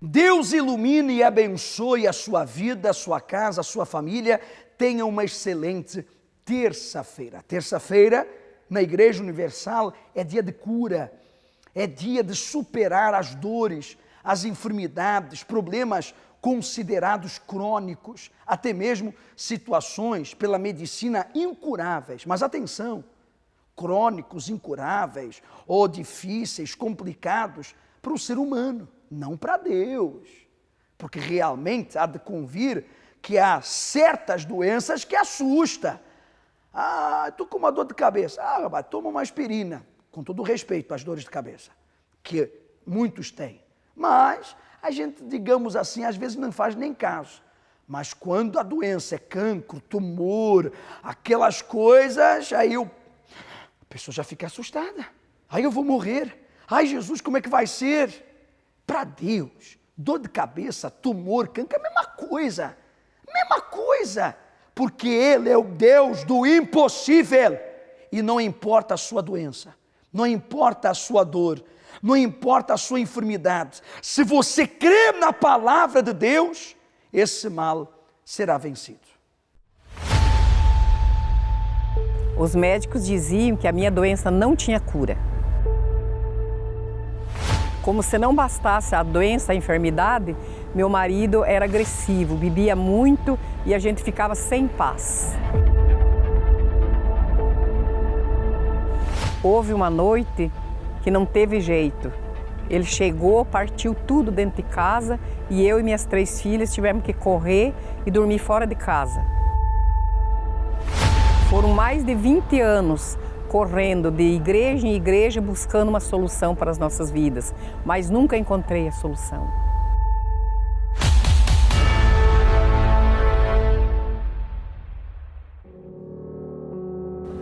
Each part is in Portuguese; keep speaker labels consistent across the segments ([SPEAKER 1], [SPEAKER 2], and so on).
[SPEAKER 1] Deus ilumine e abençoe a sua vida, a sua casa, a sua família. Tenha uma excelente terça-feira. Terça-feira, na Igreja Universal, é dia de cura, é dia de superar as dores, as enfermidades, problemas considerados crônicos, até mesmo situações pela medicina incuráveis. Mas atenção, crônicos, incuráveis ou difíceis, complicados para o ser humano, não para Deus. Porque realmente há de convir que há certas doenças que assustam. Estou com uma dor de cabeça. Rapaz, toma uma aspirina, com todo o respeito às dores de cabeça, que muitos têm. Mas a gente, digamos assim, às vezes não faz nem caso. Mas quando a doença é cancro, tumor, aquelas coisas, aí a pessoa já fica assustada. Aí eu vou morrer. Ai, Jesus, como é que vai ser? Para Deus, dor de cabeça, tumor, cancro, é a mesma coisa. Mesma coisa. Porque Ele é o Deus do impossível. E não importa a sua doença, não importa a sua dor, não importa a sua enfermidade. Se você crê na palavra de Deus, esse mal será vencido.
[SPEAKER 2] Os médicos diziam que a minha doença não tinha cura. Como se não bastasse a doença, a enfermidade, meu marido era agressivo, bebia muito e a gente ficava sem paz. Houve uma noite que não teve jeito. Ele chegou, partiu tudo dentro de casa e eu e minhas 3 filhas tivemos que correr e dormir fora de casa. Foram mais de 20 anos correndo de igreja em igreja buscando uma solução para as nossas vidas, mas nunca encontrei a solução.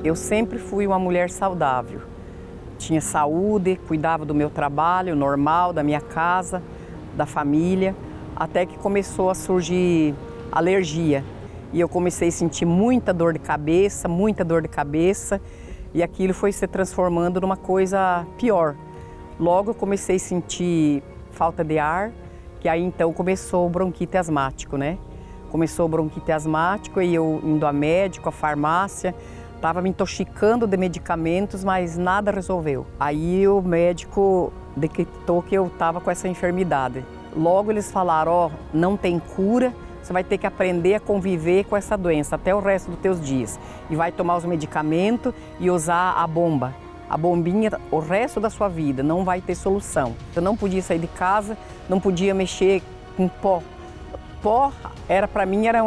[SPEAKER 2] Eu sempre fui uma mulher saudável. Tinha saúde, cuidava do meu trabalho normal, da minha casa, da família, até que começou a surgir alergia. E eu comecei a sentir muita dor de cabeça, e aquilo foi se transformando numa coisa pior. Logo eu comecei a sentir falta de ar, que aí então começou o bronquite asmático, né? Começou o bronquite asmático e eu indo a médico, a farmácia, estava me intoxicando de medicamentos, mas nada resolveu. Aí o médico decretou que eu estava com essa enfermidade. Logo eles falaram, não tem cura, você vai ter que aprender a conviver com essa doença até o resto dos teus dias. E vai tomar os medicamentos e usar a bomba, a bombinha, o resto da sua vida, não vai ter solução. Eu não podia sair de casa, não podia mexer com pó. Pó, para mim, era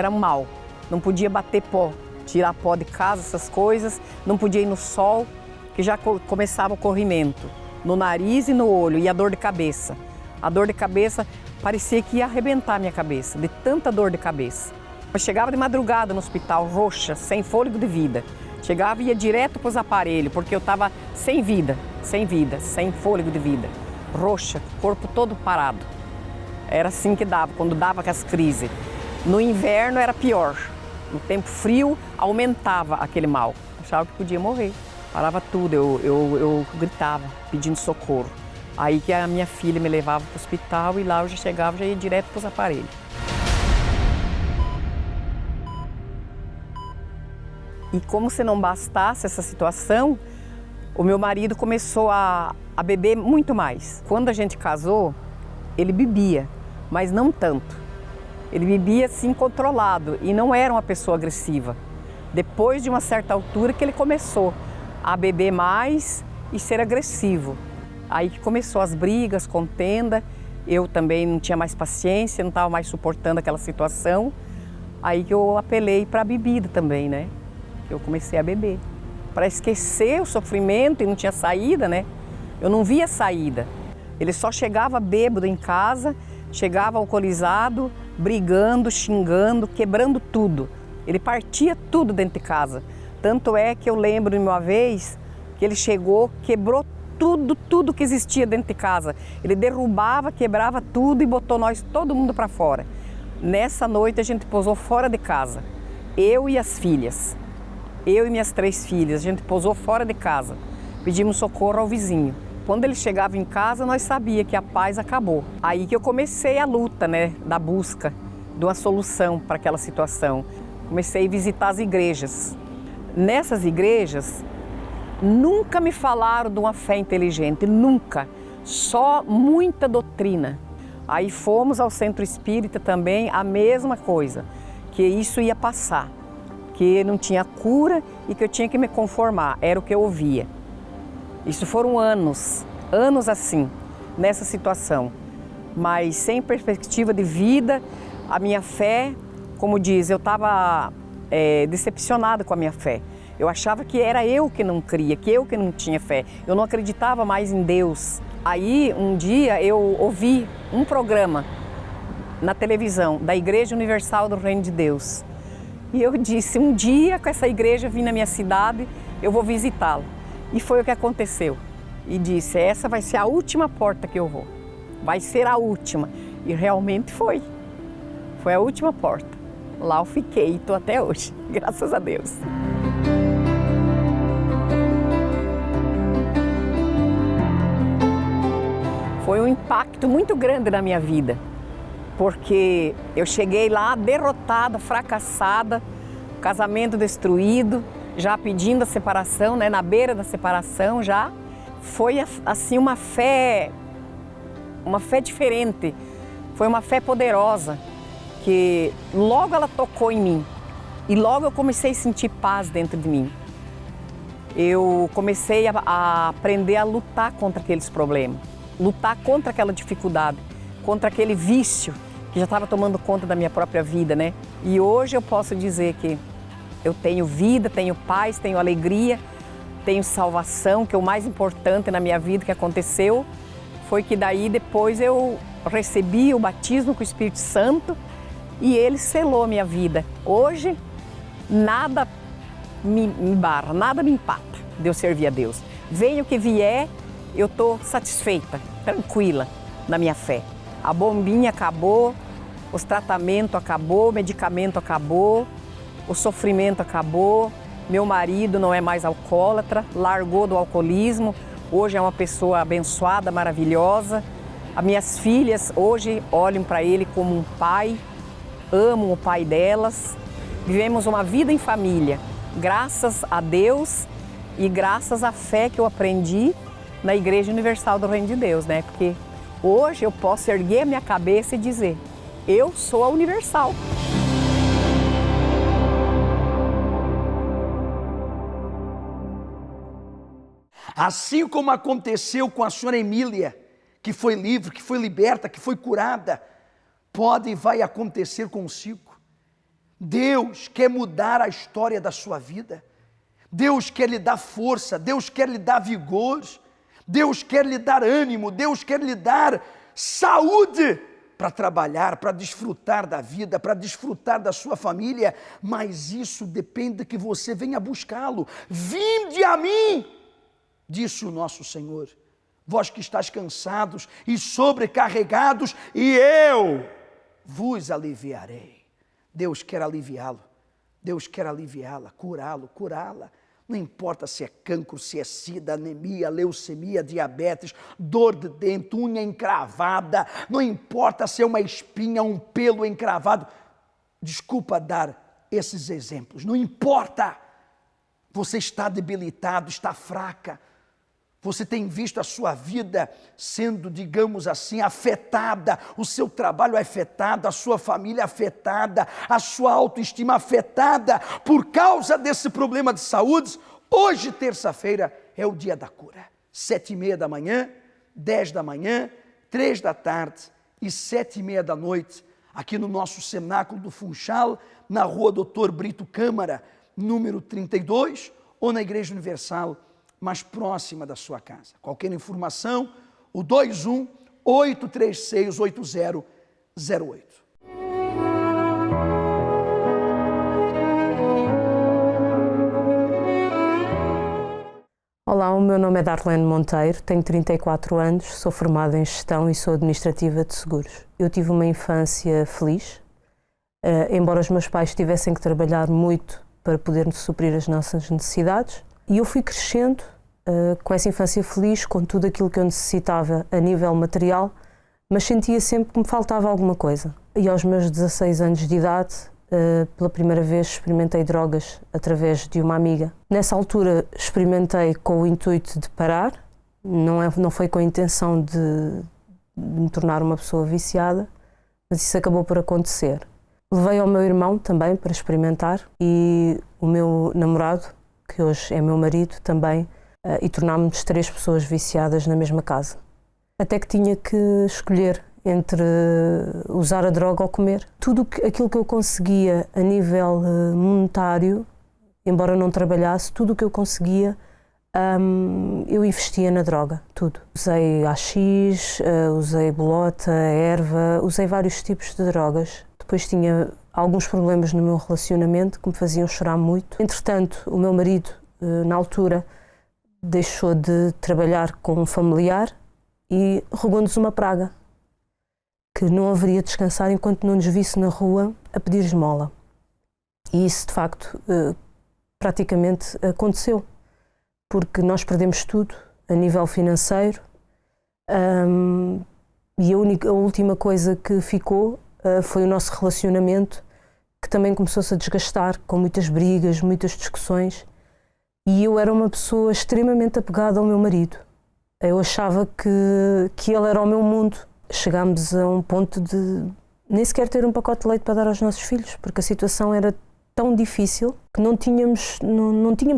[SPEAKER 2] um mal. Não podia bater pó, tirar pó de casa, essas coisas. Não podia ir no sol, que já começava o corrimento. No nariz e no olho, e a dor de cabeça. A dor de cabeça parecia que ia arrebentar a minha cabeça, de tanta dor de cabeça. Eu chegava de madrugada no hospital, roxa, sem fôlego de vida. Chegava e ia direto para os aparelhos, porque eu estava sem vida, sem fôlego de vida. Roxa, corpo todo parado. Era assim que dava, quando dava com as crises. No inverno era pior. No tempo frio aumentava aquele mal. Achava que podia morrer. Parava tudo, eu gritava, pedindo socorro. Aí que a minha filha me levava para o hospital e lá eu já chegava, já ia direto para os aparelhos. E como se não bastasse essa situação, o meu marido começou a beber muito mais. Quando a gente casou, ele bebia, mas não tanto. Ele bebia assim controlado e não era uma pessoa agressiva. Depois de uma certa altura que ele começou a beber mais e ser agressivo. Aí que começou as brigas, contenda, eu também não tinha mais paciência, não estava mais suportando aquela situação. Aí que eu apelei para a bebida também, né? Eu comecei a beber. Para esquecer o sofrimento e não tinha saída, né? Eu não via saída. Ele só chegava bêbado em casa, chegava alcoolizado, brigando, xingando, quebrando tudo. Ele partia tudo dentro de casa. Tanto é que eu lembro de uma vez que ele chegou, quebrou tudo que existia dentro de casa. Ele derrubava, quebrava tudo e botou nós, todo mundo para fora. Nessa noite a gente pousou fora de casa, eu e as filhas. Eu e minhas 3 filhas, a gente pousou fora de casa. Pedimos socorro ao vizinho. Quando ele chegava em casa, nós sabíamos que a paz acabou. Aí que eu comecei a luta, né, da busca de uma solução para aquela situação. Comecei a visitar as igrejas. Nessas igrejas, nunca me falaram de uma fé inteligente, nunca. Só muita doutrina. Aí fomos ao centro espírita também, a mesma coisa, que isso ia passar, que não tinha cura e que eu tinha que me conformar, era o que eu ouvia. Isso foram anos assim, nessa situação, mas sem perspectiva de vida, a minha fé, como diz, eu estava decepcionada com a minha fé. Eu achava que era eu que não cria, que eu que não tinha fé, eu não acreditava mais em Deus. Aí, um dia, eu ouvi um programa na televisão da Igreja Universal do Reino de Deus. E eu disse, um dia com essa igreja vir na minha cidade, eu vou visitá-la. E foi o que aconteceu. E disse, essa vai ser a última porta que eu vou. Vai ser a última. E realmente foi. Foi a última porta. Lá eu fiquei e estou até hoje, graças a Deus. Foi um impacto muito grande na minha vida, porque eu cheguei lá derrotada, fracassada, casamento destruído, já pedindo a separação, né, na beira da separação já. Foi assim uma fé diferente, foi uma fé poderosa, que logo ela tocou em mim e logo eu comecei a sentir paz dentro de mim. Eu comecei a aprender a lutar contra aqueles problemas. Lutar contra aquela dificuldade, contra aquele vício que já estava tomando conta da minha própria vida, né? E hoje eu posso dizer que eu tenho vida, tenho paz, tenho alegria, tenho salvação, que é o mais importante na minha vida que aconteceu. Foi que daí depois eu recebi o batismo com o Espírito Santo e ele selou a minha vida. Hoje nada me barra, nada me empata de eu servir a Deus. Venha o que vier, eu estou satisfeita, tranquila na minha fé. A bombinha acabou, os tratamentos acabou, o medicamento acabou, o sofrimento acabou. Meu marido não é mais alcoólatra, largou do alcoolismo, hoje é uma pessoa abençoada, maravilhosa. As minhas filhas hoje olham para ele como um pai, amam o pai delas. Vivemos uma vida em família, graças a Deus e graças à fé que eu aprendi na Igreja Universal do Reino de Deus, né? Porque hoje eu posso erguer a minha cabeça e dizer, eu sou a Universal.
[SPEAKER 1] Assim como aconteceu com a senhora Emília, que foi livre, que foi liberta, que foi curada, pode e vai acontecer consigo. Deus quer mudar a história da sua vida. Deus quer lhe dar força, Deus quer lhe dar vigor, Deus quer lhe dar ânimo, Deus quer lhe dar saúde para trabalhar, para desfrutar da vida, para desfrutar da sua família, mas isso depende que você venha buscá-lo. Vinde a mim, disse o nosso Senhor, vós que estáis cansados e sobrecarregados, e eu vos aliviarei. Deus quer aliviá-lo, Deus quer aliviá-la, curá-lo, curá-la. Não importa se é cancro, se é sida, anemia, leucemia, diabetes, dor de dente, unha encravada, não importa se é uma espinha, um pelo encravado. Desculpa dar esses exemplos, não importa. Você está debilitado, está fraca. Você tem visto a sua vida sendo, digamos assim, afetada, o seu trabalho afetado, a sua família afetada, a sua autoestima afetada por causa desse problema de saúde. Hoje, terça-feira, é o dia da cura. 7h30 da manhã, 10 da manhã, 3 da tarde e 7h30 da noite, aqui no nosso cenáculo do Funchal, na rua Doutor Brito Câmara, número 32, ou na Igreja Universal, mais próxima da sua casa. Qualquer informação, o 21-836-8008.
[SPEAKER 3] Olá, o meu nome é Darlene Monteiro, tenho 34 anos, sou formada em Gestão e sou administrativa de seguros. Eu tive uma infância feliz, embora os meus pais tivessem que trabalhar muito para poder suprir as nossas necessidades, e eu fui crescendo com essa infância feliz, com tudo aquilo que eu necessitava a nível material, mas sentia sempre que me faltava alguma coisa. E aos meus 16 anos de idade, pela primeira vez experimentei drogas através de uma amiga. Nessa altura experimentei com o intuito de parar, não foi com a intenção de me tornar uma pessoa viciada, mas isso acabou por acontecer. Levei ao meu irmão também para experimentar e o meu namorado, que hoje é meu marido, também, e tornámos-nos 3 pessoas viciadas na mesma casa. Até que tinha que escolher entre usar a droga ou comer. Tudo aquilo que eu conseguia a nível monetário, embora não trabalhasse, tudo o que eu conseguia, eu investia na droga, tudo. Usei AX, usei bolota, erva, usei vários tipos de drogas. Depois tinha alguns problemas no meu relacionamento que me faziam chorar muito. Entretanto, o meu marido, na altura, deixou de trabalhar com um familiar e regou-nos uma praga, que não haveria de descansar enquanto não nos visse na rua a pedir esmola. E isso, de facto, praticamente aconteceu, porque nós perdemos tudo a nível financeiro, e a última coisa que ficou foi o nosso relacionamento, que também começou-se a desgastar, com muitas brigas, muitas discussões, e eu era uma pessoa extremamente apegada ao meu marido. Eu achava que ele era o meu mundo. Chegámos a um ponto de nem sequer ter um pacote de leite para dar aos nossos filhos, porque a situação era tão difícil que não tínhamos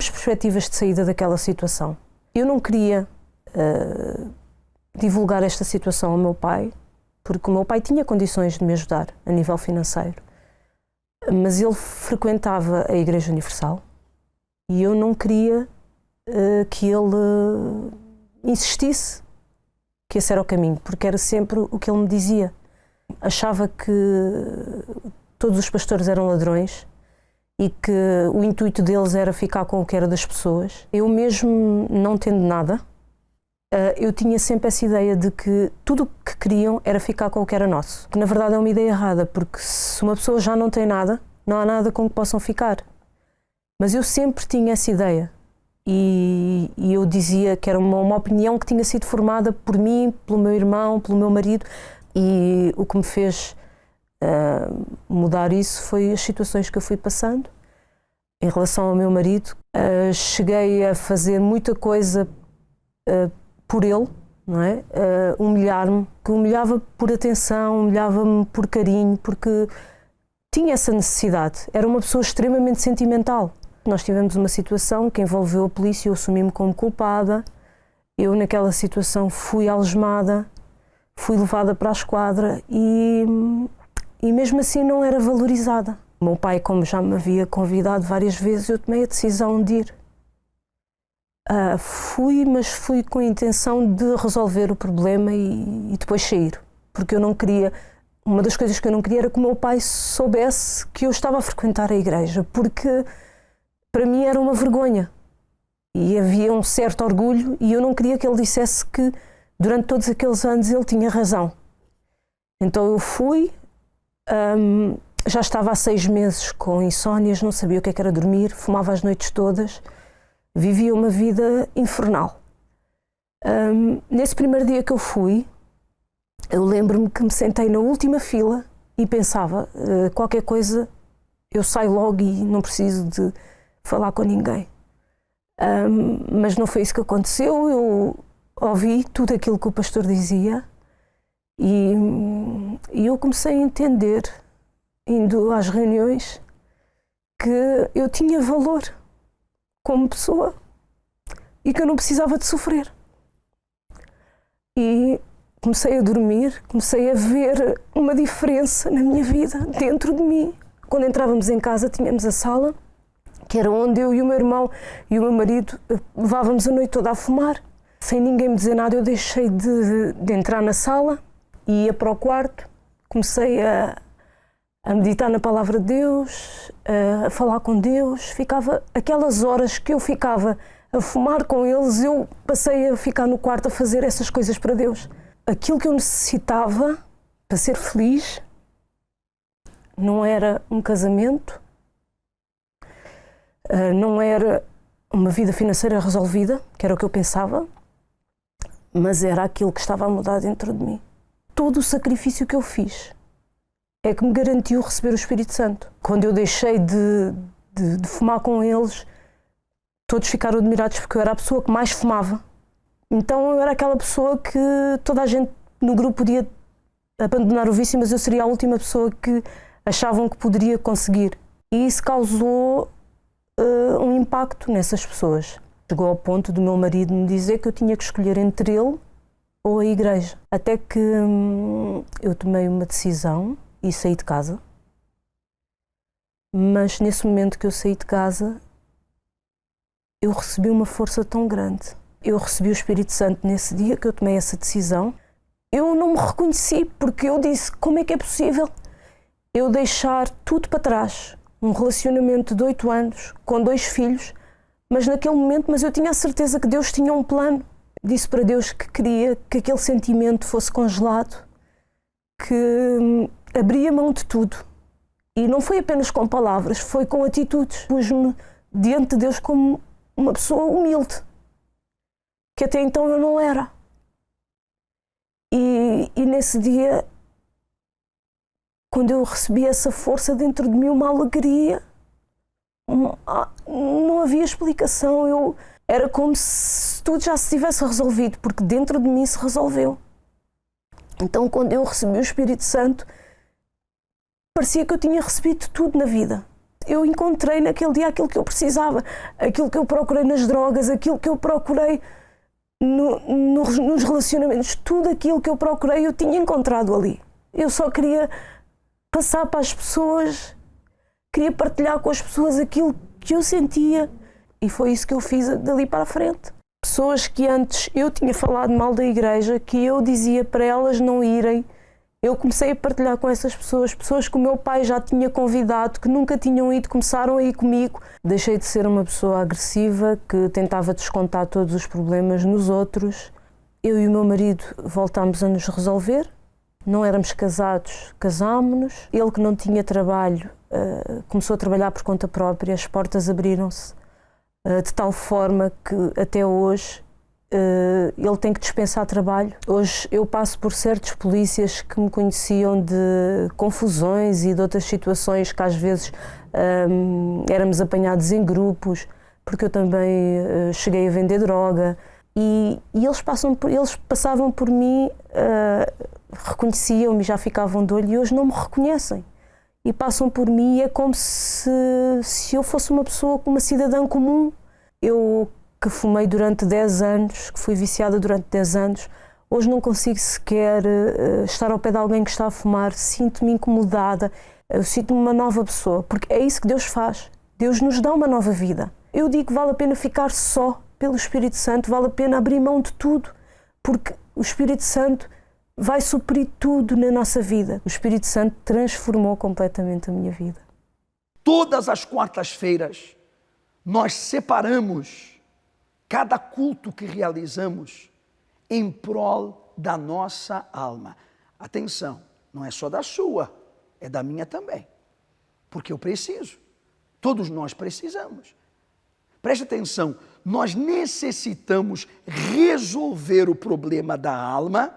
[SPEAKER 3] perspectivas de saída daquela situação. Eu não queria divulgar esta situação ao meu pai, porque o meu pai tinha condições de me ajudar a nível financeiro, mas ele frequentava a Igreja Universal e eu não queria que ele insistisse que esse era o caminho, porque era sempre o que ele me dizia. Achava que todos os pastores eram ladrões e que o intuito deles era ficar com o que era das pessoas. Eu mesmo não tendo nada, eu tinha sempre essa ideia de que tudo o que queriam era ficar com o que era nosso. Que na verdade é uma ideia errada, porque se uma pessoa já não tem nada, não há nada com que possam ficar. Mas eu sempre tinha essa ideia. E eu dizia que era uma opinião que tinha sido formada por mim, pelo meu irmão, pelo meu marido, e o que me fez mudar isso foi as situações que eu fui passando. Em relação ao meu marido, cheguei a fazer muita coisa por ele, não é? Humilhar-me, que humilhava por atenção, humilhava-me por carinho, porque tinha essa necessidade. Era uma pessoa extremamente sentimental. Nós tivemos uma situação que envolveu a polícia, eu assumi-me como culpada. Eu, naquela situação, fui algemada, fui levada para a esquadra e mesmo assim não era valorizada. O meu pai, como já me havia convidado várias vezes, eu tomei a decisão de ir. Mas fui com a intenção de resolver o problema e depois sair, porque eu não queria. Uma das coisas que eu não queria era que o meu pai soubesse que eu estava a frequentar a igreja, porque para mim era uma vergonha e havia um certo orgulho e eu não queria que ele dissesse que durante todos aqueles anos ele tinha razão. Então eu fui, já estava há 6 meses com insónias, não sabia o que era dormir, fumava as noites todas, vivia uma vida infernal. Nesse primeiro dia que eu fui, eu lembro-me que me sentei na última fila e pensava, qualquer coisa eu saio logo e não preciso de falar com ninguém. Mas não foi isso que aconteceu. Eu ouvi tudo aquilo que o pastor dizia e eu comecei a entender, indo às reuniões, que eu tinha valor como pessoa e que eu não precisava de sofrer. E comecei a dormir, comecei a ver uma diferença na minha vida, dentro de mim. Quando entrávamos em casa, tínhamos a sala, que era onde eu e o meu irmão e o meu marido levávamos a noite toda a fumar. Sem ninguém me dizer nada, eu deixei de entrar na sala, ia para o quarto, comecei a meditar na palavra de Deus, a falar com Deus. Ficava aquelas horas que eu ficava a fumar com eles, eu passei a ficar no quarto a fazer essas coisas para Deus. Aquilo que eu necessitava para ser feliz não era um casamento, não era uma vida financeira resolvida, que era o que eu pensava, mas era aquilo que estava a mudar dentro de mim. Todo o sacrifício que eu fiz é que me garantiu receber o Espírito Santo. Quando eu deixei de fumar com eles, todos ficaram admirados porque eu era a pessoa que mais fumava. Então eu era aquela pessoa que toda a gente no grupo podia abandonar o vício, mas eu seria a última pessoa que achavam que poderia conseguir. E isso causou um impacto nessas pessoas. Chegou ao ponto do meu marido me dizer que eu tinha que escolher entre ele ou a igreja. Até que eu tomei uma decisão e saí de casa. Mas nesse momento que eu saí de casa, eu recebi uma força tão grande. Eu recebi o Espírito Santo nesse dia que eu tomei essa decisão. Eu não me reconheci, porque eu disse, como é que é possível eu deixar tudo para trás? Um relacionamento de 8 anos, com 2 filhos, mas naquele momento, eu tinha a certeza que Deus tinha um plano. Disse para Deus que queria que aquele sentimento fosse congelado, que abria mão de tudo. E não foi apenas com palavras, foi com atitudes. Pus-me diante de Deus como uma pessoa humilde, que até então eu não era. E nesse dia, quando eu recebi essa força dentro de mim, uma alegria, não havia explicação. Era como se tudo já se tivesse resolvido, porque dentro de mim se resolveu. Então, quando eu recebi o Espírito Santo, parecia que eu tinha recebido tudo na vida. Eu encontrei naquele dia aquilo que eu precisava, aquilo que eu procurei nas drogas, aquilo que eu procurei nos relacionamentos, tudo aquilo que eu procurei eu tinha encontrado ali. Eu só queria passar para as pessoas, queria partilhar com as pessoas aquilo que eu sentia, e foi isso que eu fiz dali para a frente. Pessoas que antes eu tinha falado mal da igreja, que eu dizia para elas não irem, eu comecei a partilhar com essas pessoas, pessoas que o meu pai já tinha convidado, que nunca tinham ido, começaram a ir comigo. Deixei de ser uma pessoa agressiva, que tentava descontar todos os problemas nos outros. Eu e o meu marido voltámos a nos resolver, não éramos casados, casámos-nos. Ele, que não tinha trabalho, começou a trabalhar por conta própria, as portas abriram-se, de tal forma que até hoje ele tem que dispensar trabalho. Hoje eu passo por certos polícias que me conheciam de confusões e de outras situações que às vezes éramos apanhados em grupos, porque eu também cheguei a vender droga, e eles passavam por mim, reconheciam-me, já ficavam de olho, e hoje não me reconhecem. E passam por mim e é como se eu fosse uma pessoa, uma cidadã comum. Eu, que fumei durante 10 anos, que fui viciada durante 10 anos, hoje não consigo sequer estar ao pé de alguém que está a fumar, sinto-me incomodada, eu sinto-me uma nova pessoa, porque é isso que Deus faz. Deus nos dá uma nova vida. Eu digo que vale a pena ficar só pelo Espírito Santo, vale a pena abrir mão de tudo, porque o Espírito Santo vai suprir tudo na nossa vida. O Espírito Santo transformou completamente a minha vida.
[SPEAKER 1] Todas as quartas-feiras, nós separamos cada culto que realizamos em prol da nossa alma. Atenção, não é só da sua, é da minha também. Porque eu preciso. Todos nós precisamos. Preste atenção, nós necessitamos resolver o problema da alma,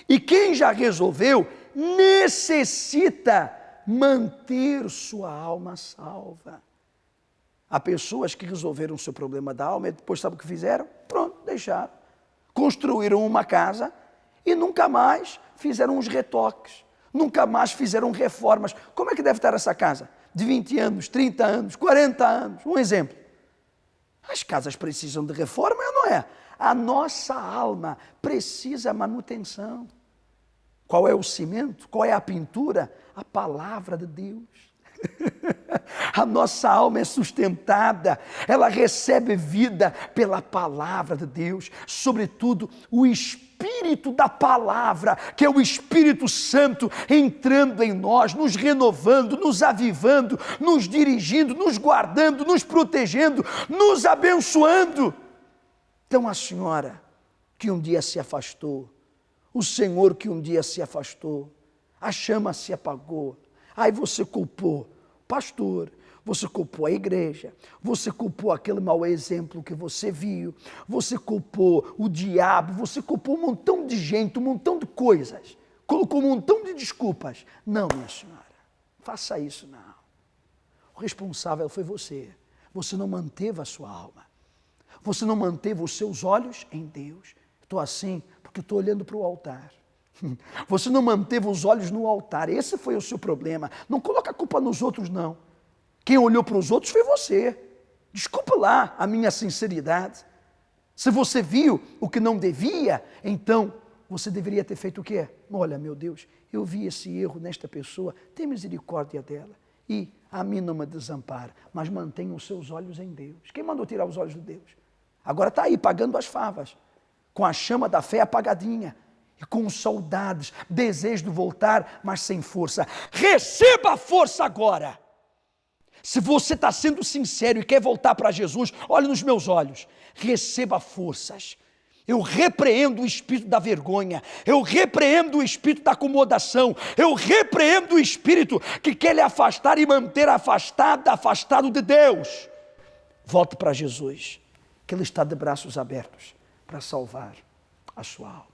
[SPEAKER 1] e quem já resolveu necessita manter sua alma salva. Há pessoas que resolveram o seu problema da alma e depois sabe o que fizeram? Pronto, deixaram. Construíram uma casa e nunca mais fizeram uns retoques, nunca mais fizeram reformas. Como é que deve estar essa casa? De 20 anos, 30 anos, 40 anos, um exemplo. As casas precisam de reforma, não é? A nossa alma precisa manutenção. Qual é o cimento? Qual é a pintura? A palavra de Deus. A nossa alma é sustentada, ela recebe vida pela palavra de Deus, sobretudo o Espírito da palavra, que é o Espírito Santo entrando em nós, nos renovando, nos avivando, nos dirigindo, nos guardando, nos protegendo, nos abençoando. Então a senhora que um dia se afastou, o senhor que um dia se afastou, a chama se apagou, aí você culpou o pastor, você culpou a igreja, você culpou aquele mau exemplo que você viu, você culpou o diabo, você culpou um montão de gente, um montão de coisas, colocou um montão de desculpas. Não, minha senhora, faça isso não. O responsável foi você. Você não manteve a sua alma. Você não manteve os seus olhos em Deus. Estou assim porque estou olhando para o altar. Você não manteve os olhos no altar. Esse foi o seu problema. Não coloca a culpa nos outros, não. Quem olhou para os outros foi você. Desculpa lá a minha sinceridade. Se você viu o que não devia, então você deveria ter feito o quê? Olha, meu Deus, eu vi esse erro nesta pessoa, tem misericórdia dela. E a mim não me desampara, mas mantenha os seus olhos em Deus. Quem mandou tirar os olhos de Deus? Agora está aí pagando as favas, com a chama da fé apagadinha, e com saudades, desejo de voltar, mas sem força. Receba a força agora! Se você está sendo sincero e quer voltar para Jesus, olhe nos meus olhos, receba forças. Eu repreendo o espírito da vergonha, eu repreendo o espírito da acomodação, eu repreendo o espírito que quer lhe afastar e manter afastado de Deus. Volte para Jesus, que Ele está de braços abertos para salvar a sua alma.